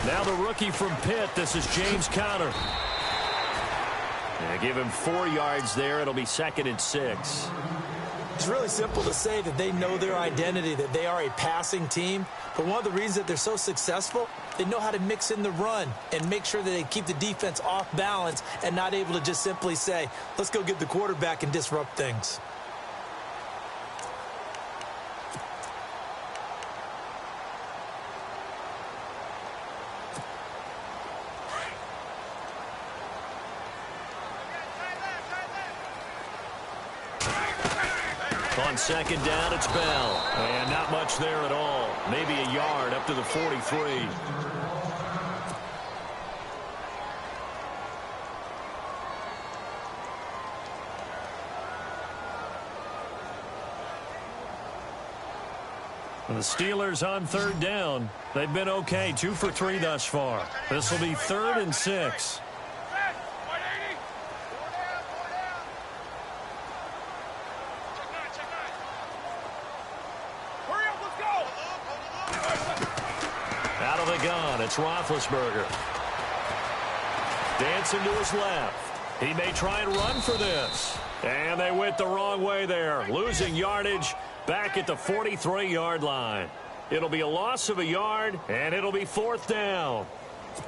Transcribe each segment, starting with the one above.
Now the rookie from Pitt, this is James Conner. And give him 4 yards there. It'll be 2nd and 6. It's really simple to say that they know their identity, that they are a passing team. But one of the reasons that they're so successful, they know how to mix in the run and make sure that they keep the defense off balance and not able to just simply say, let's go get the quarterback and disrupt things. On 2nd down, it's Bell. And not much there at all. Maybe a yard up to the 43. The Steelers on 3rd down. They've been okay, 2 for 3 thus far. This will be 3rd and 6. Out of the gun, it's Roethlisberger. Dancing to his left. He may try and run for this. And they went the wrong way there. Losing yardage back at the 43-yard line. It'll be a loss of a yard, and it'll be 4th down.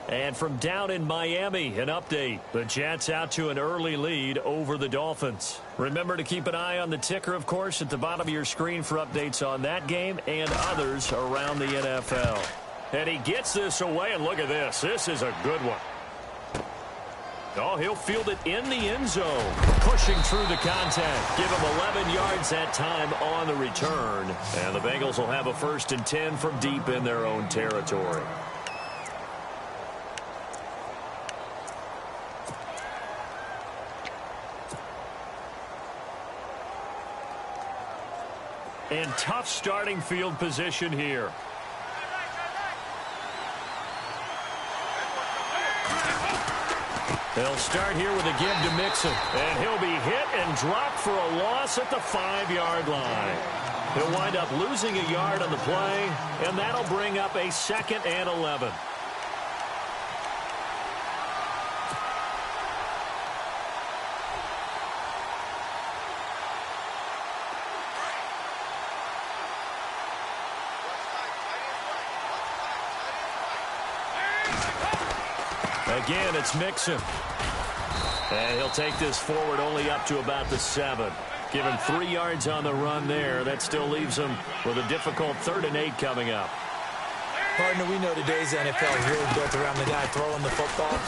And from down in Miami, an update. The Jets out to an early lead over the Dolphins. Remember to keep an eye on the ticker, of course, at the bottom of your screen for updates on that game and others around the NFL. And he gets this away, and look at this. This is a good one. Oh, he'll field it in the end zone. Pushing through the contact. Give him 11 yards that time on the return. And the Bengals will have a 1st and 10 from deep in their own territory. And tough starting field position here. They'll start here with a give to Mixon. And he'll be hit and dropped for a loss at the 5-yard line. He'll wind up losing a yard on the play, and that'll bring up a 2nd and 11. Again, it's Mixon. And he'll take this forward only up to about the 7. Give him 3 yards on the run there. That still leaves him with a difficult 3rd and 8 coming up. Partner, we know today's NFL is really built around the guy throwing the football.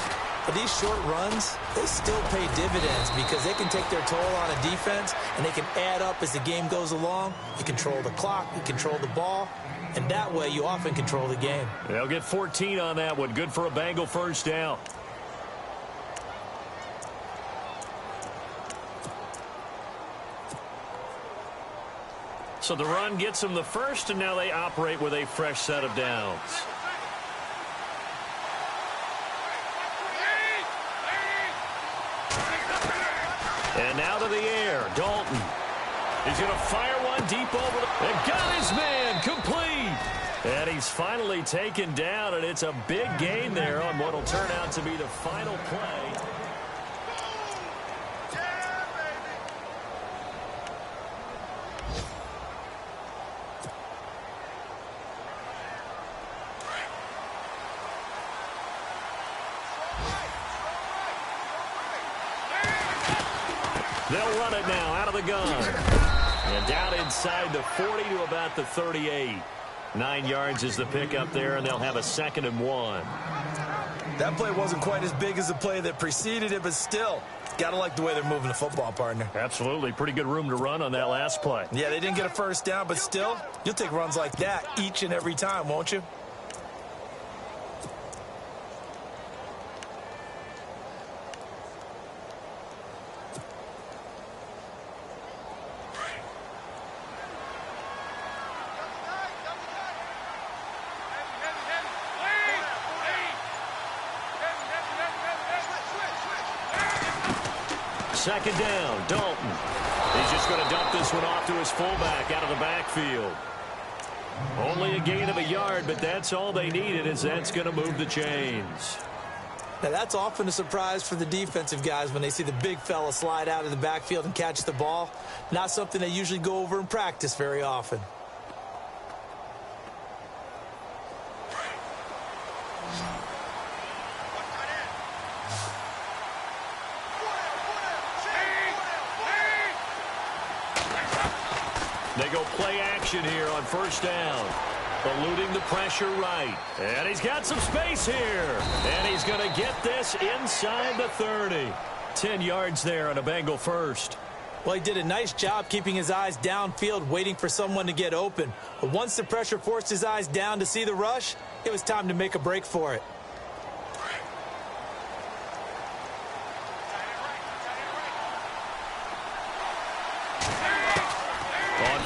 But these short runs, they still pay dividends because they can take their toll on a defense and they can add up as the game goes along. You control the clock, you control the ball, and that way you often control the game. They'll get 14 on that one. Good for a Bengal 1st down. So the run gets them the 1st, and now they operate with a fresh set of downs. And now to the air, Dalton. He's going to fire one deep over the... And got his man, complete. And he's finally taken down, and it's a big gain there on what will turn out to be the final play. They'll run it now out of the gun. And down inside the 40 to about the 38. 9 yards is the pickup there, and they'll have a 2nd and 1. That play wasn't quite as big as the play that preceded it, but still, got to like the way they're moving the football, partner. Absolutely. Pretty good room to run on that last play. Yeah, they didn't get a 1st down, but still, you'll take runs like that each and every time, won't you? Second down, Dalton. He's just going to dump this one off to his fullback out of the backfield. Only a gain of a yard, but that's all they needed, as that's going to move the chains. Now, that's often a surprise for the defensive guys when they see the big fella slide out of the backfield and catch the ball. Not something they usually go over in practice very often. They go play action here on first down. Eluding the pressure right. And he's got some space here. And he's going to get this inside the 30. 10 yards there on a Bengal first. Well, he did a nice job keeping his eyes downfield, waiting for someone to get open. But once the pressure forced his eyes down to see the rush, it was time to make a break for it.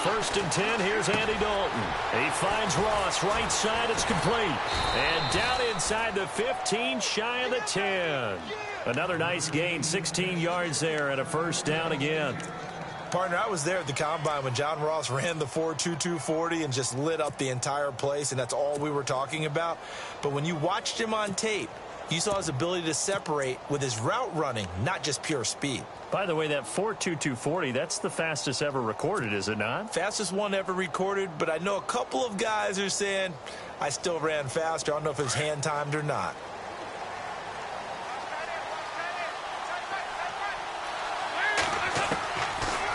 First and 10, here's Andy Dalton. He finds Ross, right side, it's complete. And down inside the 15, shy of the 10. Another nice gain, 16 yards there, and a first down again. Partner, I was there at the Combine when John Ross ran the 4.22 40 and just lit up the entire place, and that's all we were talking about. But when you watched him on tape, you saw his ability to separate with his route running, not just pure speed. By the way, that 4.22 40, that's the fastest ever recorded, is it not? Fastest one ever recorded, but I know a couple of guys are saying, I still ran faster. I don't know if it's hand-timed or not.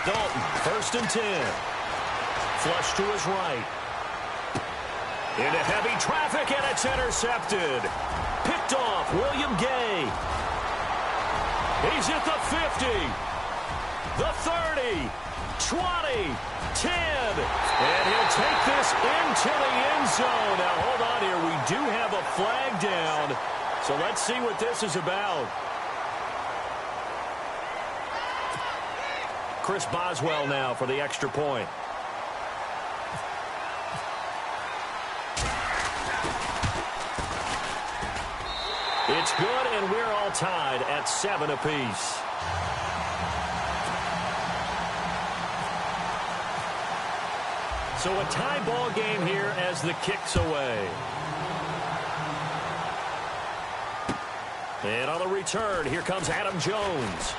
Dalton, first and 10. Flush to his right. Into heavy traffic, and it's intercepted. Picked off, William Gay. He's at the 50, the 30, 20, 10, and he'll take this into the end zone. Now, hold on here. We do have a flag down, so let's see what this is about. Chris Boswell now for the extra point. It's good, and we're all tied at 7 apiece. So a tie ball game here as the kick's away. And on the return, here comes Adam Jones.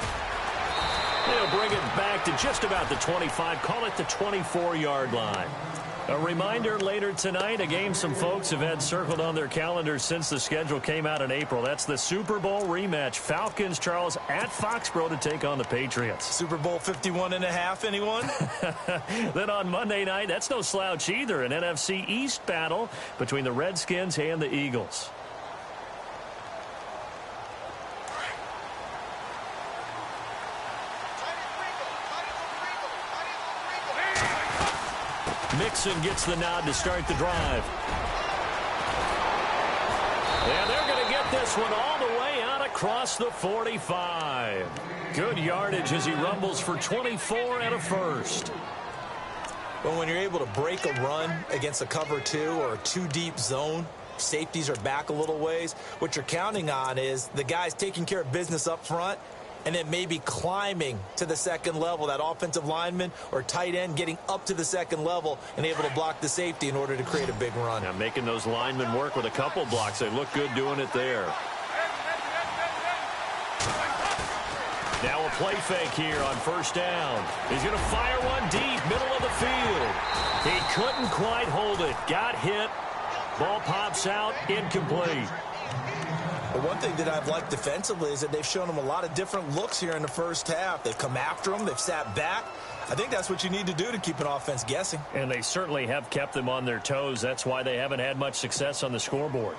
They'll bring it back to just about the 25, call it the 24-yard line. A reminder later tonight, a game some folks have had circled on their calendars since the schedule came out in April. That's the Super Bowl rematch. Falcons, Charles, at Foxborough to take on the Patriots. Super Bowl 51.5, anyone? Then on Monday night, that's no slouch either, an NFC East battle between the Redskins and the Eagles. Mixon gets the nod to start the drive. And they're going to get this one all the way out across the 45. Good yardage as he rumbles for 24 and a first. Well, when you're able to break a run against a cover 2 or a 2-deep zone, safeties are back a little ways. What you're counting on is the guys taking care of business up front and then maybe climbing to the second level, that offensive lineman or tight end getting up to the second level and able to block the safety in order to create a big run. Now making those linemen work with a couple blocks. They look good doing it there. Now a play fake here on first down. He's going to fire one deep, middle of the field. He couldn't quite hold it. Got hit. Ball pops out, incomplete. But one thing that I've liked defensively is that they've shown him a lot of different looks here in the first half. They've come after him. They've sat back. I think that's what you need to do to keep an offense guessing. And they certainly have kept them on their toes. That's why they haven't had much success on the scoreboard.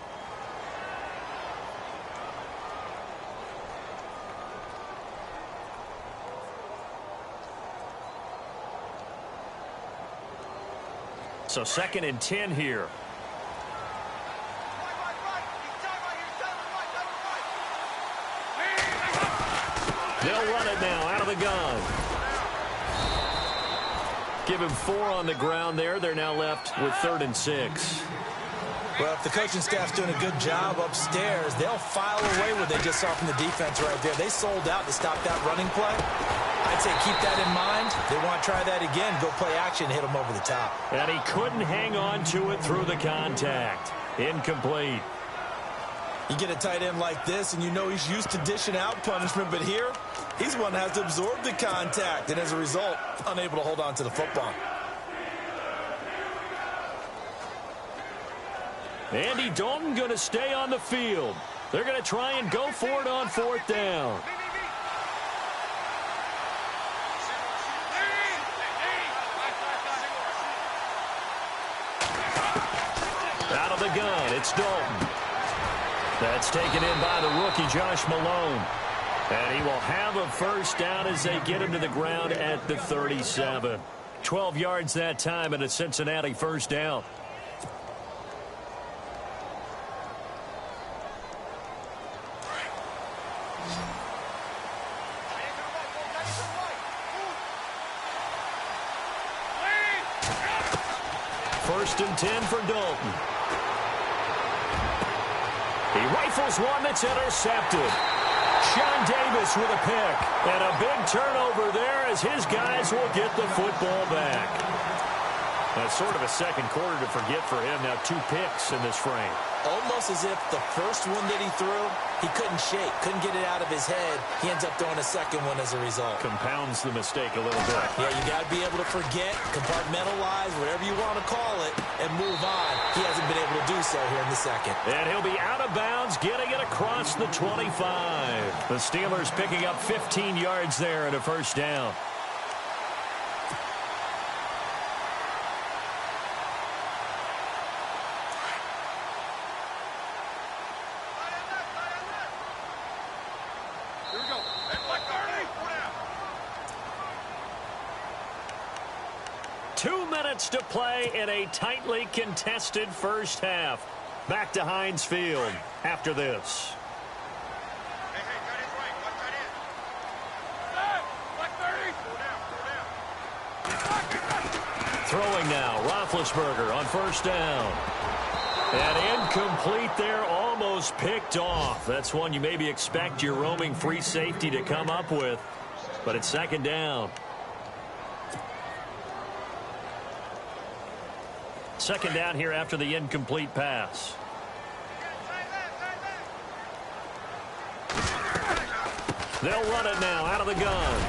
So 2nd and 10 here. They'll run it now out of the gun. Give him 4 on the ground there. They're now left with 3rd and 6. Well, if the coaching staff's doing a good job upstairs, they'll file away what they just saw from the defense right there. They sold out to stop that running play. I'd say keep that in mind. They want to try that again, go play action, hit them over the top. And he couldn't hang on to it through the contact. Incomplete. You get a tight end like this, and you know he's used to dishing out punishment, but here, he's one that has to absorb the contact, and as a result, unable to hold on to the football. Andy Dalton going to stay on the field. They're going to try and go for it on 4th down. Out of the gun, it's Dalton. That's taken in by the rookie, Josh Malone. And he will have a first down as they get him to the ground at the 37. 12 yards that time and a Cincinnati first down. First and 10 for Dalton. He rifles one that's intercepted. Sean Davis with a pick. And a big turnover there as his guys will get the football back. That's sort of a second quarter to forget for him. Now 2 picks in this frame. Almost as if the first one that he threw, he couldn't shake, couldn't get it out of his head. He ends up throwing a second one as a result. Compounds the mistake a little bit. Yeah, you got to be able to forget, compartmentalize, whatever you want to call it, and move on. He hasn't been able to do so here in the second. And he'll be out of bounds, getting it across the 25. The Steelers picking up 15 yards there and a first down. Here we go. Hey, Black 2 minutes to play in a tightly contested first half. Back to Heinz Field after this. Hey, tight end's right. Watch tight end. Hey, Black 30. Throwing now, Roethlisberger on first down. And incomplete there, almost picked off. That's one you maybe expect your roaming free safety to come up with. But it's second down. Second down here after the incomplete pass. They'll run it now out of the gun.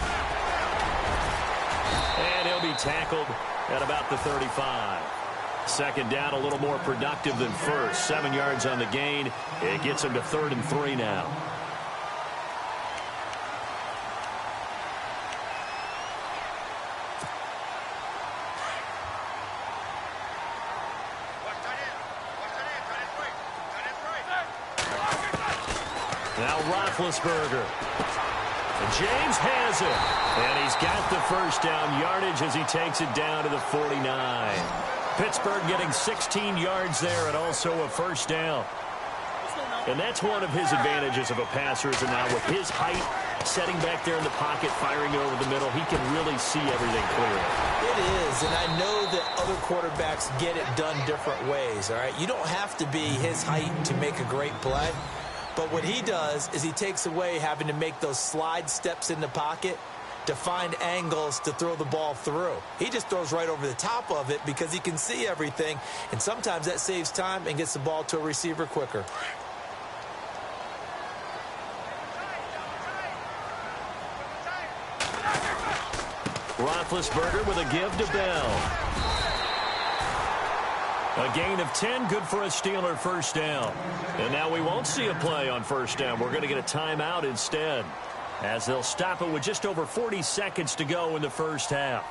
And he'll be tackled at about the 35. Second down, a little more productive than first. 7 yards on the gain. It gets him to 3rd and 3 now. Now Roethlisberger. And James has it. And he's got the first down yardage as he takes it down to the 49. Pittsburgh getting 16 yards there and also a first down. And that's one of his advantages of a passer is now with his height, setting back there in the pocket, firing it over the middle, he can really see everything clearly. It is, and I know that other quarterbacks get it done different ways, all right? You don't have to be his height to make a great play. But what he does is he takes away having to make those slide steps in the pocket to find angles to throw the ball through. He just throws right over the top of it because he can see everything, and sometimes that saves time and gets the ball to a receiver quicker. Roethlisberger with a give to Bell. A gain of 10, good for a Steeler first down. And now we won't see a play on first down. We're going to get a timeout instead, as they'll stop it with just over 40 seconds to go in the first half.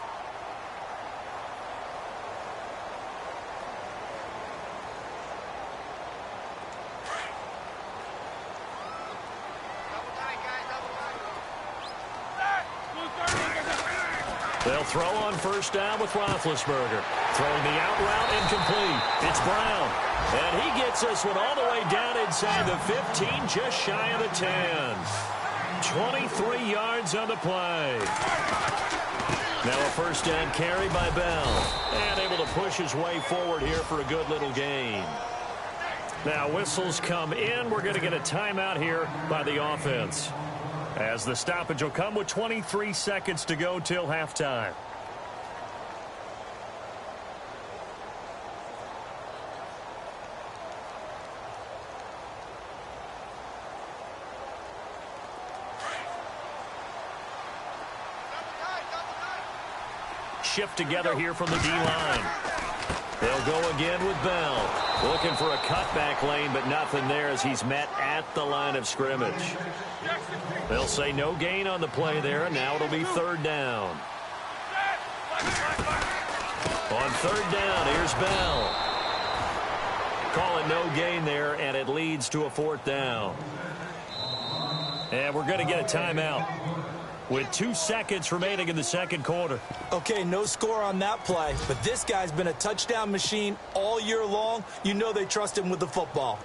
They'll throw on first down with Roethlisberger. Throwing the out route incomplete. It's Brown. And he gets this one all the way down inside the 15, just shy of the 10. 23 yards on the play. Now a first down carry by Bell. And able to push his way forward here for a good little gain. Now whistles come in. We're going to get a timeout here by the offense, as the stoppage will come with 23 seconds to go till halftime. Shift together here from the D-line. They'll go again with Bell. Looking for a cutback lane, but nothing there as he's met at the line of scrimmage. They'll say no gain on the play there, and now it'll be third down. On third down, here's Bell. Call it no gain there, and it leads to a fourth down. And we're going to get a timeout with 2 seconds remaining in the second quarter. Okay, no score on that play, but this guy's been a touchdown machine all year long. You know they trust him with the football.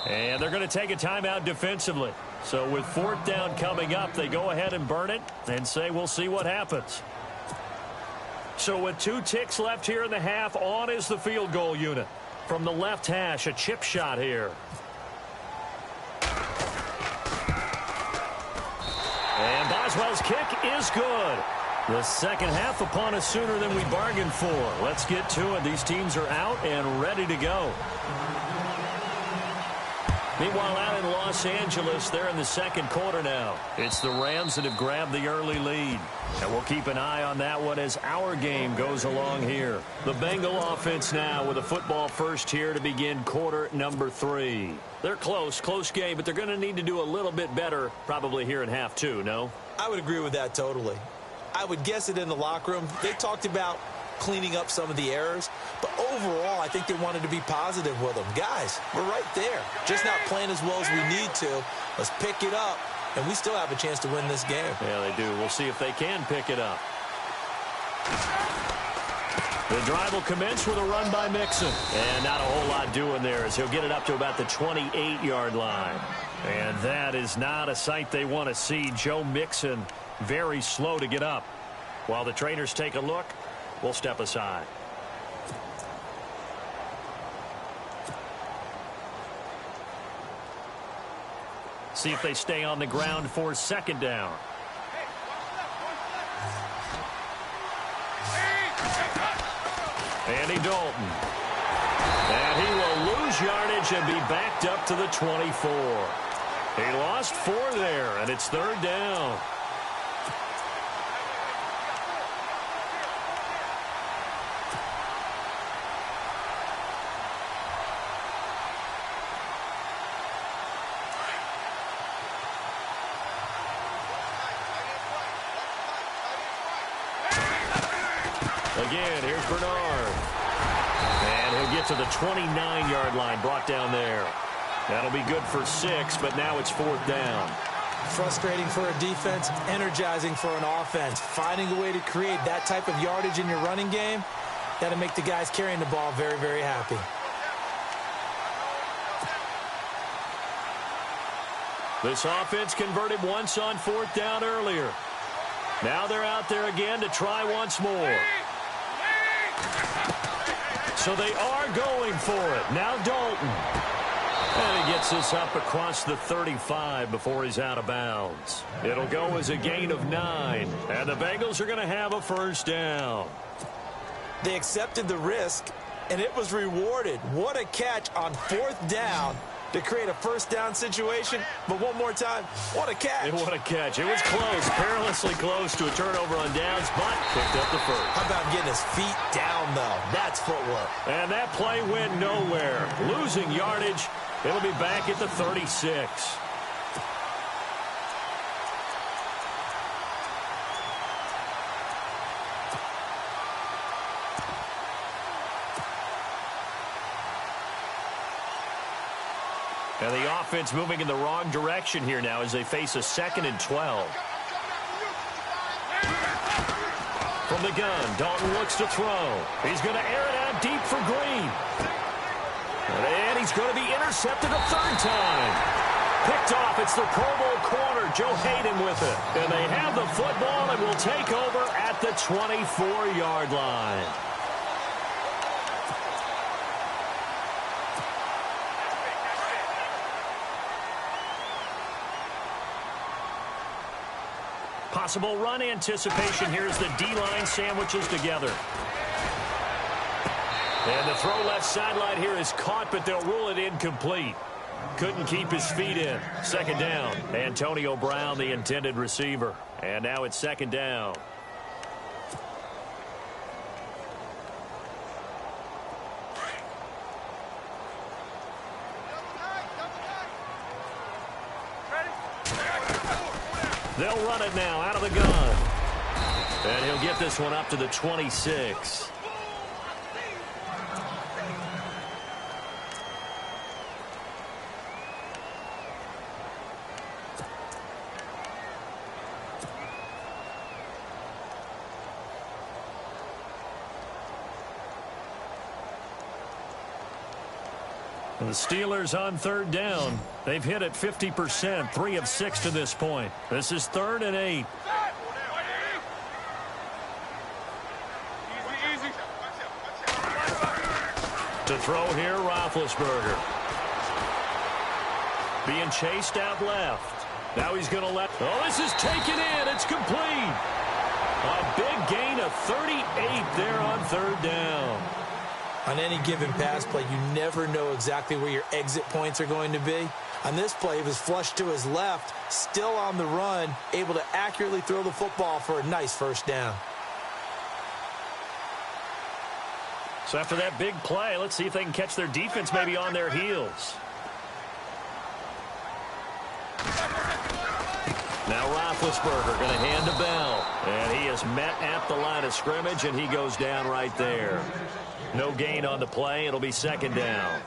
And they're going to take a timeout defensively. So with fourth down coming up, they go ahead and burn it and say we'll see what happens. So with 2 ticks left here in the half, on is the field goal unit. From the left hash, a chip shot here. And Boswell's kick is good. The second half upon us sooner than we bargained for. Let's get to it. These teams are out and ready to go. Meanwhile, out in Los Angeles, they're in the second quarter now. It's the Rams that have grabbed the early lead. And we'll keep an eye on that one as our game goes along here. The Bengal offense now with a football first here to begin quarter number 3. They're close game, but they're going to need to do a little bit better probably here in half 2, no? I would agree with that totally. I would guess it in the locker room. They talked about cleaning up some of the errors, but overall I think they wanted to be positive with them. Guys, we're right there, just not playing as well as we need to. Let's pick it up, and we still have a chance to win this game. Yeah, they do. We'll see if they can pick it up. The drive will commence with a run by Mixon, and not a whole lot doing there as he'll get it up to about the 28-yard line. And that is not a sight they want to see. Joe Mixon very slow to get up. While the trainers take a look, we'll step aside. See if they stay on the ground for second down. Andy Dalton. And he will lose yardage and be backed up to the 24. He lost 4 there, and it's third down. Again, here's Bernard. And he'll get to the 29-yard line, brought down there. That'll be good for 6, but now it's fourth down. Frustrating for a defense, energizing for an offense. Finding a way to create that type of yardage in your running game, that'll make the guys carrying the ball very, very happy. This offense converted once on fourth down earlier. Now they're out there again to try once more. So they are going for it. Now Dalton. And he gets this up across the 35 before he's out of bounds. It'll go as a gain of 9. And the Bengals are going to have a first down. They accepted the risk, and it was rewarded. What a catch on fourth down to create a first down situation. But one more time, what a catch. And what a catch. It was close, perilously close to a turnover on downs, but picked up the first. How about getting his feet down, though? That's footwork. And that play went nowhere. Losing yardage. It'll be back at the 36. And the offense moving in the wrong direction here now as they face a 2nd and 12. From the gun, Dalton looks to throw. He's going to air it out deep for Green. And he's going to be intercepted a 3rd time. Picked off. It's the Pro Bowl corner, Joe Hayden, with it. And they have the football and will take over at the 24-yard line. Possible run anticipation here as the D-line sandwiches together. And the throw left sideline here is caught, but they'll rule it incomplete. Couldn't keep his feet in. Second down. Antonio Brown, the intended receiver. And now it's second down. They'll run it now out of the gun. And he'll get this one up to the 26. The Steelers on third down. They've hit it 50%, 3 of 6 to this point. This is 3rd and 8. To throw here, Roethlisberger. Being chased out left. Now he's going to let... Oh, this is taken in. It's complete. A big gain of 38 there on third down. On any given pass play, you never know exactly where your exit points are going to be. On this play, he was flushed to his left, still on the run, able to accurately throw the football for a nice first down. So after that big play, let's see if they can catch their defense maybe on their heels. Now Roethlisberger going to hand to Bell. And he is met at the line of scrimmage, and he goes down right there. No gain on the play. It'll be second down.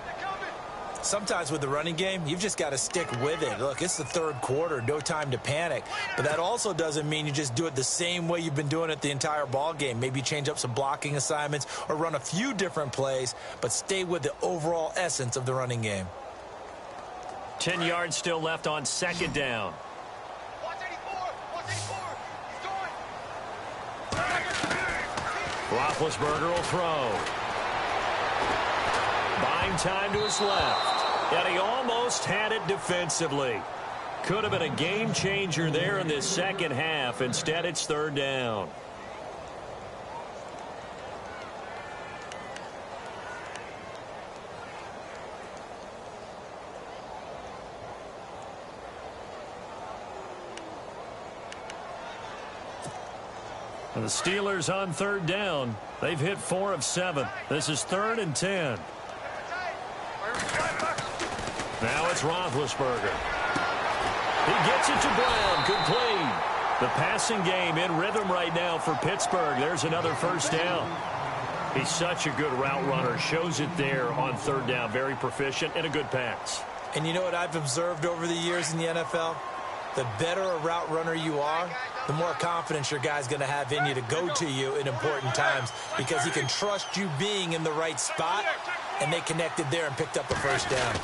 Sometimes with the running game, you've just got to stick with it. Look, it's the third quarter, no time to panic. But that also doesn't mean you just do it the same way you've been doing it the entire ball game. Maybe change up some blocking assignments or run a few different plays, but stay with the overall essence of the running game. 10 yards still left on second down. Roethlisberger will throw. Buying time to his left. And he almost had it defensively. Could have been a game changer there in this second half. Instead, it's third down. And the Steelers on third down. They've hit 4 of 7. This is 3rd and 10. Now it's Roethlisberger. He gets it to Brown. Complete. The passing game in rhythm right now for Pittsburgh. There's another first down. He's such a good route runner. Shows it there on third down. Very proficient and a good pass. And you know what I've observed over the years in the NFL? The better a route runner you are, the more confidence your guy's going to have in you to go to you in important times because he can trust you being in the right spot, and they connected there and picked up a first down.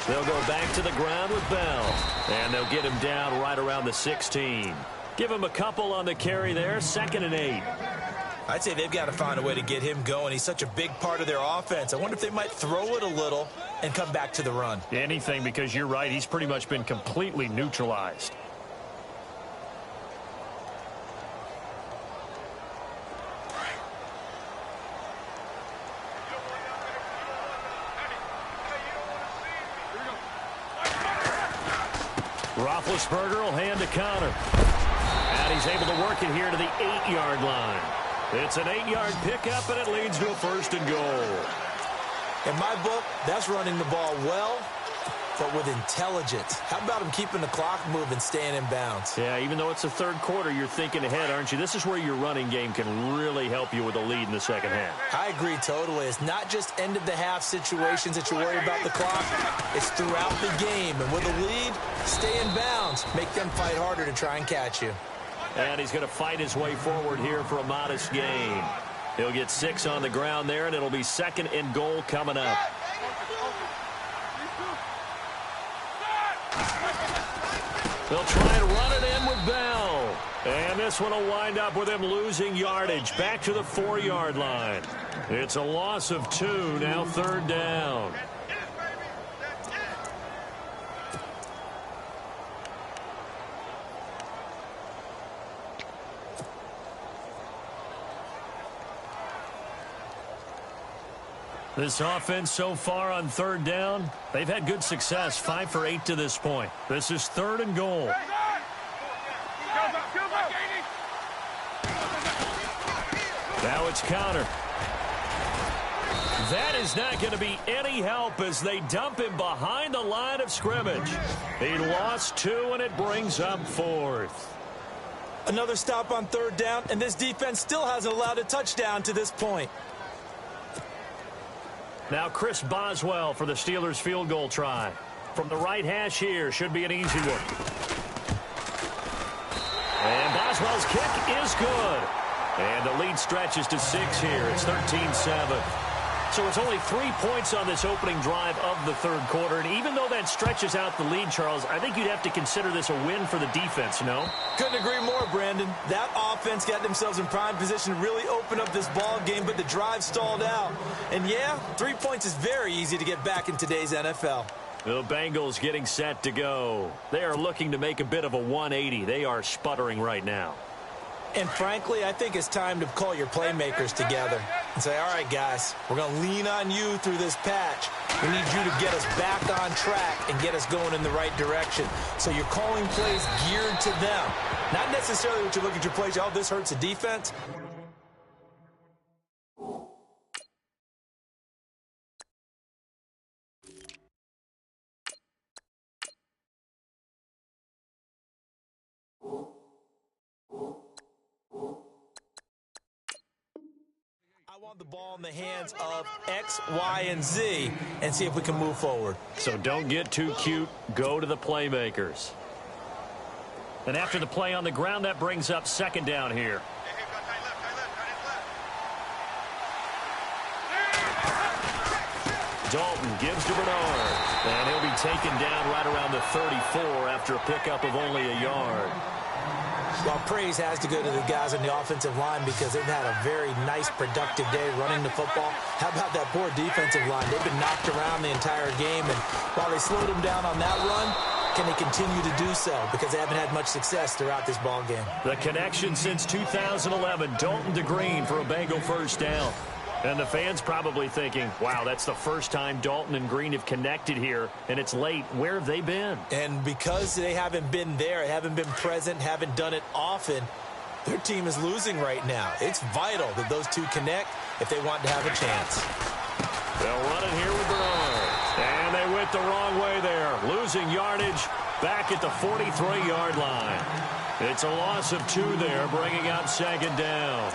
They'll go back to the ground with Bell, and they'll get him down right around the 16. Give him a couple on the carry there, 2nd and 8. I'd say they've got to find a way to get him going. He's such a big part of their offense. I wonder if they might throw it a little and come back to the run. Anything, because you're right. He's pretty much been completely neutralized. Roethlisberger will hand to counter. And he's able to work it here to the 8-yard line. It's an 8-yard pickup, and it leads to a 1st and goal. In my book, that's running the ball well, but with intelligence. How about him keeping the clock moving, staying in bounds? Yeah, even though it's the third quarter, you're thinking ahead, aren't you? This is where your running game can really help you with a lead in the second half. I agree totally. It's not just end-of-the-half situations that you worry about the clock. It's throughout the game. And with a lead, stay in bounds. Make them fight harder to try and catch you. And he's going to fight his way forward here for a modest gain. He'll get 6 on the ground there, and it'll be 2nd and goal coming up. They'll try and run it in with Bell. And this one will wind up with him losing yardage back to the 4-yard line. It's a loss of 2, now 3rd down. This offense so far on third down, they've had good success, 5 for 8 to this point. This is 3rd and goal. Now it's counter. That is not going to be any help as they dump him behind the line of scrimmage. He lost 2, and it brings up 4th. Another stop on third down, and this defense still hasn't allowed a touchdown to this point. Now Chris Boswell for the Steelers field goal try. From the right hash here, should be an easy one. And Boswell's kick is good. And the lead stretches to 6 here. It's 13-7. So it's only 3 points on this opening drive of the third quarter. And even though that stretches out the lead, Charles, I think you'd have to consider this a win for the defense, no? Couldn't agree more, Brandon. That offense got themselves in prime position to really open up this ball game, but the drive stalled out. And yeah, 3 points is very easy to get back in today's NFL. The Bengals getting set to go. They are looking to make a bit of a 180. They are sputtering right now. And frankly, I think it's time to call your playmakers together and say, all right, guys, we're going to lean on you through this patch. We need you to get us back on track and get us going in the right direction. So you're calling plays geared to them. Not necessarily what you look at your plays, oh, this hurts the defense. I want the ball in the hands of X, Y, and Z and see if we can move forward. So don't get too cute. Go to the playmakers. And after the play on the ground, that brings up 2nd down here. Dalton gives to Bernard. And he'll be taken down right around the 34 after a pickup of only a yard. Well, praise has to go to the guys on the offensive line because they've had a very nice, productive day running the football. How about that poor defensive line? They've been knocked around the entire game, and while they slowed them down on that run, can they continue to do so? Because they haven't had much success throughout this ball game. The connection since 2011, Dalton to Green for a Bengal first down. And the fans probably thinking, wow, that's the first time Dalton and Green have connected here, and it's late. Where have they been? And because they haven't been there, haven't been present, haven't done it often, their team is losing right now. It's vital that those two connect if they want to have a chance. They'll run it here with Bernard. And they went the wrong way there. Losing yardage back at the 43-yard line. It's a loss of 2 there, bringing up 2nd down.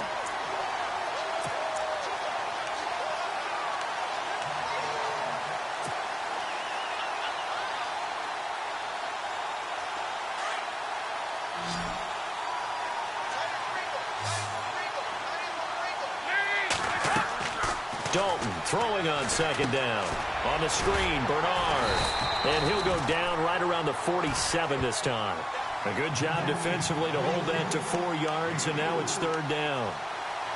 Dalton throwing on 2nd down. On the screen, Bernard. And he'll go down right around the 47 this time. A good job defensively to hold that to 4 yards, and now it's 3rd down.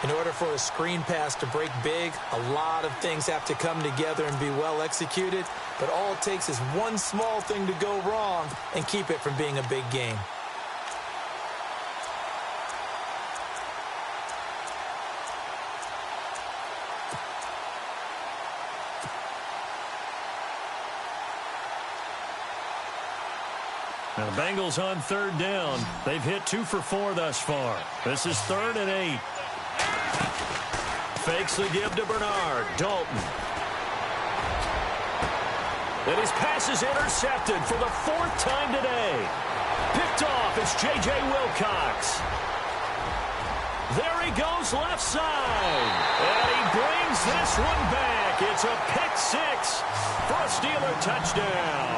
In order for a screen pass to break big, a lot of things have to come together and be well executed. But all it takes is one small thing to go wrong and keep it from being a big game. Now the Bengals on 3rd down. They've hit 2 for 4 thus far. This is 3rd and 8. Fakes the give to Bernard. Dalton. And his pass is intercepted for the 4th time today. Picked off is J.J. Wilcox. There he goes left side. And he brings this one back. It's a pick 6 for a Steeler touchdown.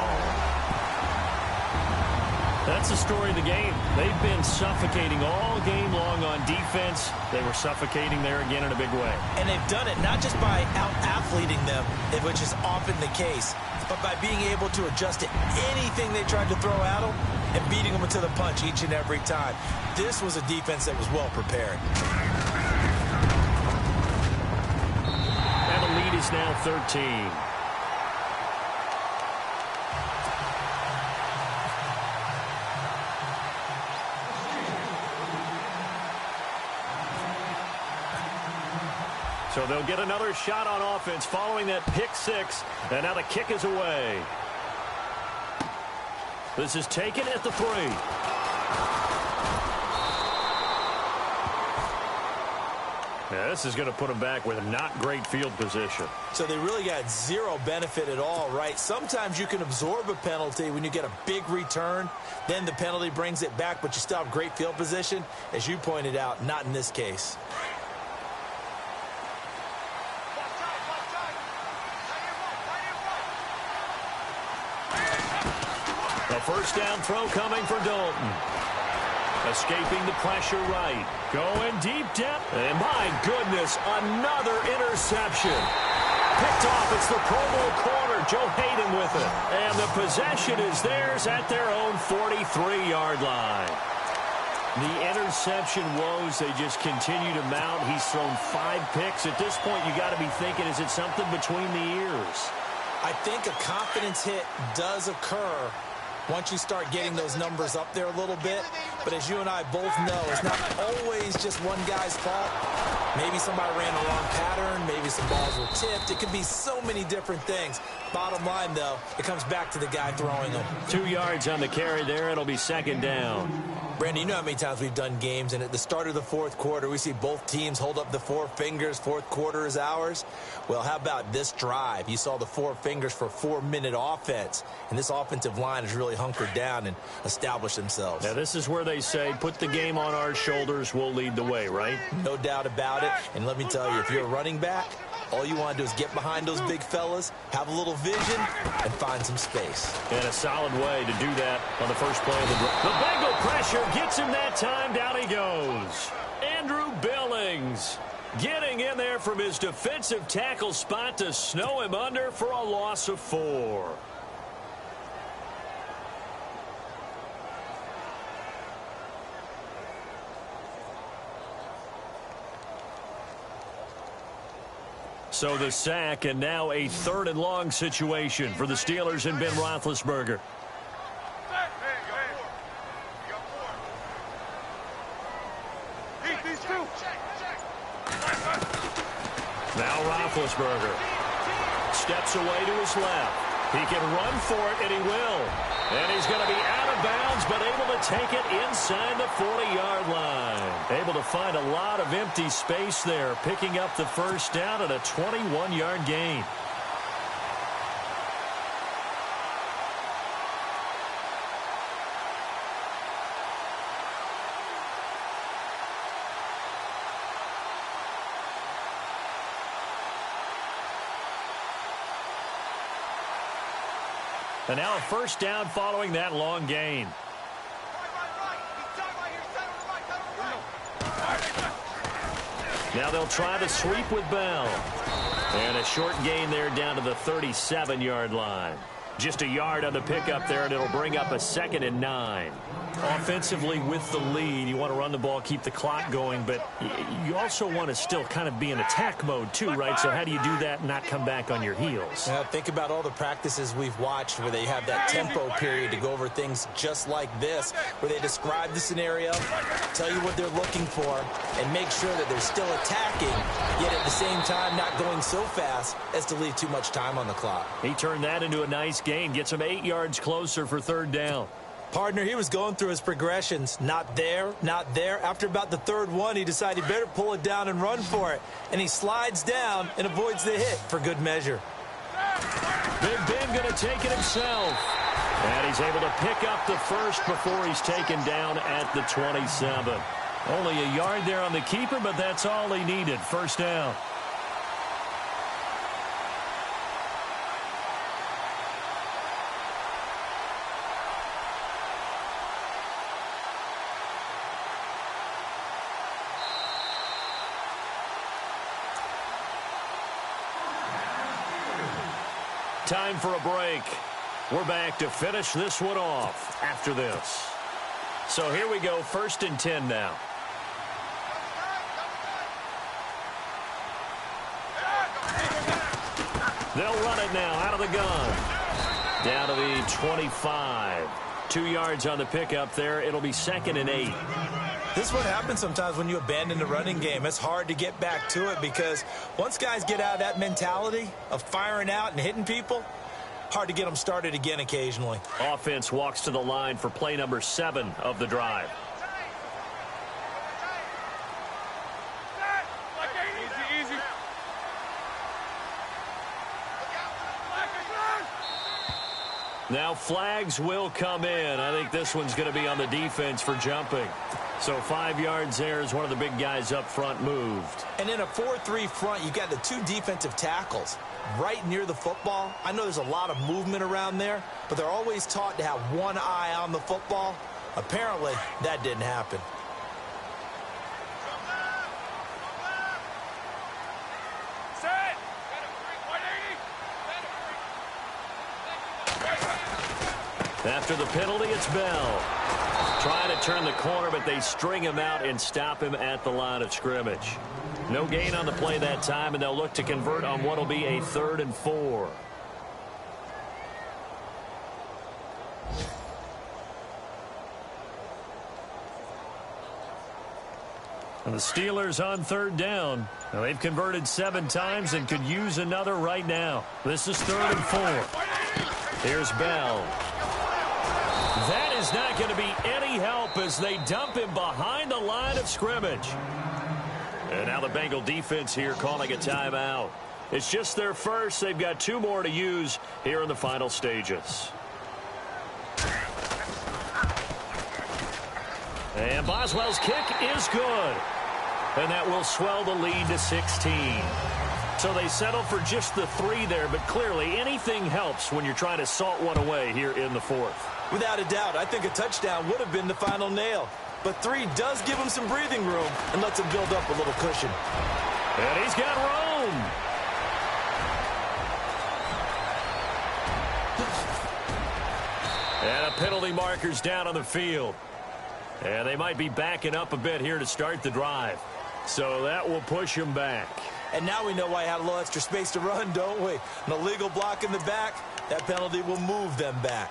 That's the story of the game. They've been suffocating all game long on defense. They were suffocating there again in a big way. And they've done it not just by out-athleting them, which is often the case, but by being able to adjust to anything they tried to throw at them and beating them to the punch each and every time. This was a defense that was well prepared. And the lead is now 13. So they'll get another shot on offense following that pick six. And now the kick is away. This is taken at the 3. Yeah, this is going to put them back with not great field position. So they really got zero benefit at all, right? Sometimes you can absorb a penalty when you get a big return. Then the penalty brings it back, but you still have great field position. As you pointed out, not in this case. A first down throw coming for Dalton. Escaping the pressure right. Going deep depth. And my goodness, another interception. Picked off. It's the Pro Bowl corner, Joe Hayden with it. And the possession is theirs at their own 43-yard line. The interception woes, they just continue to mount. He's thrown 5 picks. At this point, you got to be thinking, is it something between the ears? I think a confidence hit does occur once you start getting those numbers up there a little bit. But as you and I both know, it's not always just one guy's fault. Maybe somebody ran the wrong pattern. Maybe some balls were tipped. It could be so many different things. Bottom line, though, it comes back to the guy throwing them. 2 yards on the carry there. It'll be second down. Brandon, you know how many times we've done games, and at the start of the fourth quarter, we see both teams hold up the 4 fingers, fourth quarter is ours. Well, how about this drive? You saw the 4 fingers for 4-minute offense, and this offensive line has really hunkered down and established themselves. Now, this is where they say, put the game on our shoulders, we'll lead the way, right? No doubt about it, and let me tell you, if you're a running back, all you want to do is get behind those big fellas, have a little vision, and find some space. And a solid way to do that on the first play of the drive. The Bengal pressure gets him that time. Down he goes. Andrew Billings getting in there from his defensive tackle spot to snow him under for a loss of 4. So the sack, and now a 3rd and long situation for the Steelers and Ben Roethlisberger. Now Roethlisberger steps away to his left. He can run for it, and he will. And he's going to be out of bounds, but able to take it inside the 40-yard line. Able to find a lot of empty space there, picking up the first down at a 21-yard gain. And now a first down following that long gain. Now they'll try to sweep with Bell. And a short gain there down to the 37-yard line. Just a yard on the pickup there, and it'll bring up a 2nd and 9. Offensively with the lead, you want to run the ball, keep the clock going, but you also want to still kind of be in attack mode too, right? So how do you do that and not come back on your heels? Now, think about all the practices we've watched where they have that tempo period to go over things just like this, where they describe the scenario, tell you what they're looking for, and make sure that they're still attacking, yet at the same time not going so fast as to leave too much time on the clock. He turned that into a nice gain, gets him 8 yards closer for 3rd down. Partner, he was going through his progressions. Not there, not there. After about the 3rd one, he decided he better pull it down and run for it. And he slides down and avoids the hit for good measure. Big Ben going to take it himself. And he's able to pick up the first before he's taken down at the 27. Only a yard there on the keeper, but that's all he needed. First down. Time for a break. We're back to finish this one off after this. So here we go, 1st and 10 now. They'll run it now out of the gun. Down to the 25. 2 yards on the pickup there. It'll be 2nd and 8. This is what happens sometimes when you abandon the running game. It's hard to get back to it because once guys get out of that mentality of firing out and hitting people, hard to get them started again occasionally. Offense walks to the line for play number 7 of the drive. Now flags will come in. I think this one's going to be on the defense for jumping. So 5 yards there as one of the big guys up front moved. And in a 4-3 front, you got the 2 defensive tackles right near the football. I know there's a lot of movement around there, but they're always taught to have one eye on the football. Apparently, that didn't happen. After the penalty, it's Bell. Trying to turn the corner, but they string him out and stop him at the line of scrimmage. No gain on the play that time, and they'll look to convert on what will be a 3rd and 4. And the Steelers on 3rd down. Now, they've converted 7 times and could use another right now. This is 3rd and 4. Here's Bell. That is not going to be any help as they dump him behind the line of scrimmage. And now the Bengal defense here calling a timeout. It's just their first. They've got 2 more to use here in the final stages. And Boswell's kick is good. And that will swell the lead to 16. So they settle for just the 3 there, but clearly anything helps when you're trying to salt one away here in the 4th. Without a doubt, I think a touchdown would have been the final nail. But 3 does give him some breathing room and lets him build up a little cushion. And he's got room. And a penalty marker's down on the field. And they might be backing up a bit here to start the drive. So that will push him back. And now we know why he had a little extra space to run, don't we? An illegal block in the back, that penalty will move them back.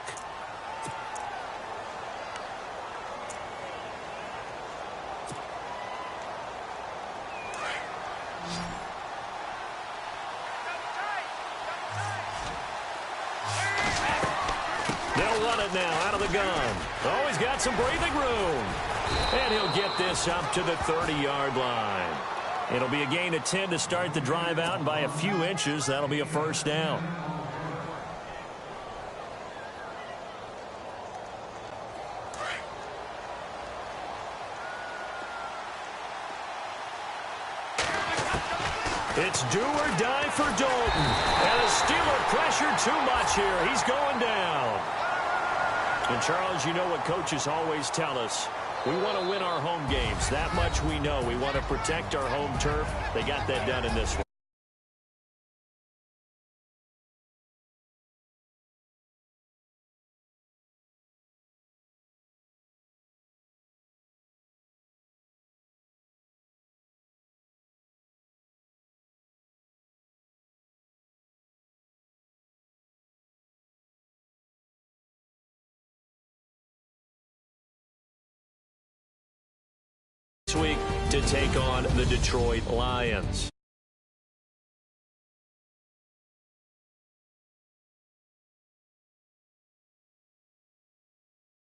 They'll run it now out of the gun. Oh, he's got some breathing room. And he'll get this up to the 30-yard line. It'll be a gain of 10 to start the drive out, and by a few inches, that'll be a 1st down. It's do or die for Dalton. And the Steeler pressure too much here. He's going down. And, Charles, you know what coaches always tell us. We want to win our home games. That much we know. We want to protect our home turf. They got that done in this one. Week to take on the Detroit Lions.